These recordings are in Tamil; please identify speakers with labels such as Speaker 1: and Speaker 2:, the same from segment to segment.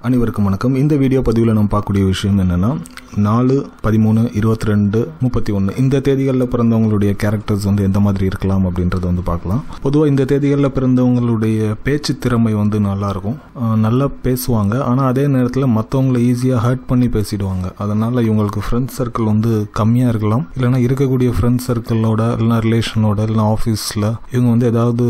Speaker 1: அனைவருக்கும் வணக்கம். இந்த வீடியோ பதிவில் நம்ம பார்க்கக்கூடிய விஷயம் என்னென்னா 4, 13, 22, 31 இந்த தேதிகளில் பிறந்தவங்களுடைய கேரக்டர்ஸ் எந்த மாதிரி இருக்கலாம் அப்படின்றத பார்க்கலாம். பொதுவாக இந்த தேதிகளில் பிறந்தவங்களுடைய பேச்சு திறமை நல்லாயிருக்கும், நல்லா பேசுவாங்க. ஆனால் அதே நேரத்தில் மற்றவங்களை ஈஸியாக ஹர்ட் பண்ணி பேசிடுவாங்க. அதனால் இவங்களுக்கு ஃப்ரெண்ட்ஸ் சர்க்கிள் கம்மியாக இருக்கலாம். இல்லைனா இருக்கக்கூடிய ஃப்ரெண்ட்ஸ் சர்க்கிளோட இல்லைனா ரிலேஷனோட இல்லைனா ஆஃபீஸில் இவங்க ஏதாவது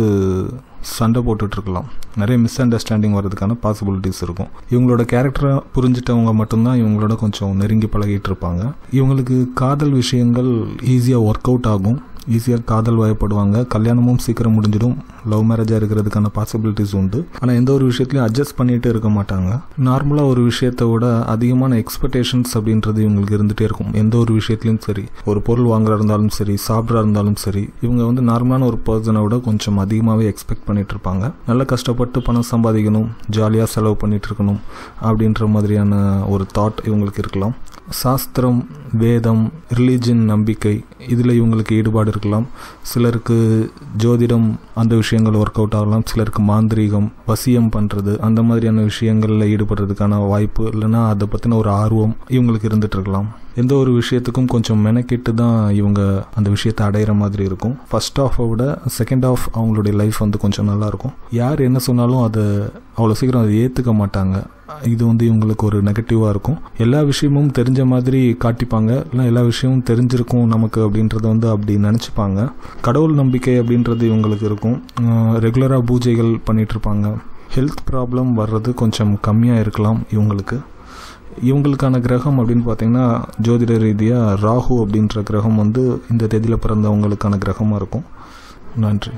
Speaker 1: சண்டை போட்டுட்ருக்கலாம். நிறைய மிஸ் அண்டர்ஸ்டாண்டிங் வர்றதுக்கான பாசிபிலிட்டிஸ் இருக்கும். இவங்களோட கேரக்டரை புரிஞ்சிட்டவங்க மட்டும்தான் இவங்களோட கொஞ்சம் நெருங்கி பழகிட்டு இருப்பாங்க. இவங்களுக்கு காதல் விஷயங்கள் ஈஸியாக ஒர்க் அவுட் ஆகும், ஈஸியாக காதல் வயப்படுவாங்க. கல்யாணமும் சீக்கிரம் முடிஞ்சிடும். லவ் மேரேஜாக இருக்கிறதுக்கான பாசிபிலிட்டிஸ் உண்டு. ஆனால் எந்த ஒரு விஷயத்துலையும் அட்ஜஸ்ட் பண்ணிகிட்டு இருக்க மாட்டாங்க. நார்மலாக ஒரு விஷயத்தை விட அதிகமான எக்ஸ்பெக்டேஷன்ஸ் அப்படின்றது இவங்களுக்கு இருந்துகிட்டே இருக்கும். எந்த ஒரு விஷயத்துலையும் சரி, ஒரு பொருள் வாங்குறா இருந்தாலும் சரி, சாப்பிட்றா இருந்தாலும் சரி, இவங்க நார்மலான ஒரு பர்சனை விட கொஞ்சம் அதிகமாகவே எக்ஸ்பெக்ட் பண்ணிட்டு இருப்பாங்க. நல்லா கஷ்டப்பட்டு பணம் சம்பாதிக்கணும், ஜாலியாக செலவு பண்ணிட்டு இருக்கணும் அப்படின்ற மாதிரியான ஒரு தாட் இவங்களுக்கு இருக்கலாம். சாஸ்திரம், வேதம், ரிலீஜன், நம்பிக்கை இதில் இவங்களுக்கு ஈடுபாடு இருக்கலாம். சிலருக்கு ஜோதிடம் அந்த விஷயங்கள் ஒர்க் அவுட் ஆகலாம். சிலருக்கு மாந்திரீகம், வசியம் பண்ணுறது அந்த மாதிரியான விஷயங்களில் ஈடுபடுறதுக்கான வாய்ப்பு இல்லைன்னா அதை பற்றின ஒரு ஆர்வம் இவங்களுக்கு இருந்துகிட்டு இருக்கலாம். எந்த ஒரு விஷயத்துக்கும் கொஞ்சம் மெனக்கிட்டு தான் இவங்க அந்த விஷயத்தை அடையிற மாதிரி இருக்கும். ஃபர்ஸ்ட் ஹாஃபை விட செகண்ட் ஹாஃப் அவங்களுடைய லைஃப் கொஞ்சம் நல்லாயிருக்கும். யார் என்ன சொன்னாலும் அதை அவ்வளோ சீக்கிரம் அதை ஏற்றுக்க மாட்டாங்க. இது இவங்களுக்கு ஒரு நெகட்டிவாக இருக்கும். எல்லா விஷயமும் தெரிஞ்ச மாதிரி காட்டிப்பாங்க, இல்லை எல்லா விஷயமும் தெரிஞ்சிருக்கும் நமக்கு அப்படின்றத அப்படி நினச்சிப்பாங்க. கடவுள் நம்பிக்கை அப்படின்றது இவங்களுக்கு இருக்கும். ரெகுலராக பூஜைகள் பண்ணிகிட்ருப்பாங்க. ஹெல்த் ப்ராப்ளம் வர்றது கொஞ்சம் கம்மியாக இருக்கலாம் இவங்களுக்கு. இவங்களுக்கான கிரகம் அப்படின்னு பார்த்தீங்கன்னா ஜோதிட ரீதியாக ராகு அப்படின்ற கிரகம் இந்த தேதியில் பிறந்தவங்களுக்கான கிரகமாக இருக்கும். நன்றி.